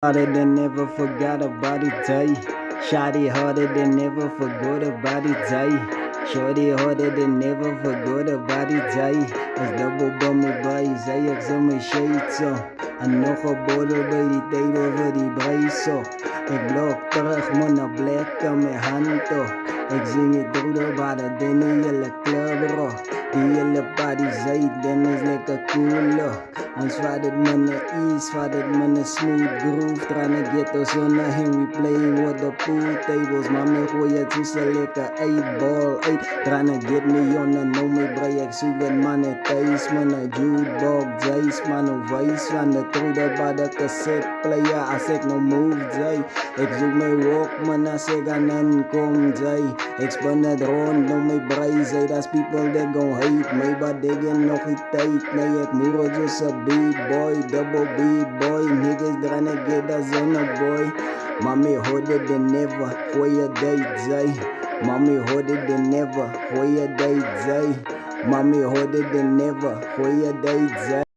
Harder than ever, forgot about it, day. Shotty harder than ever, forgot about it, day. Shorty harder than ever, forgot about it, day. Het dubbel bij me bij, zei ik zo mijn shade zo. En nog een borrel bij die tijd over die prijs zo. Ik blok terug, man, naar black aan mijn hand toch. Ik zing het door de baden, in de hele club, bro. Die hele party zei, dan is lekker cool, ons vader man ease, vader man a smooth groove. Tryna get us on the hand, we playing with the pool tables. Mami gooi het zo lekker 8 ball, 8. Tryna get me on the know me bro, ek zoeken man het thuis. Man a jukebox, Jace, man a vice. Van de trude bij de cassette player, als ik no move, jay. Ik zoek mijn walkman, als ik aan hen kom, jay. Ik spin het rond, know me bro, say that's people that gon' hate me. But they get nog niet tijd, nee ik moet just a B-boy, double B-boy. Niggas tryna get us on a boy. Mami harder than ever, for your day, jay. Mami harder than ever, for your day, jay. Mami harder than ever, for your day, jay.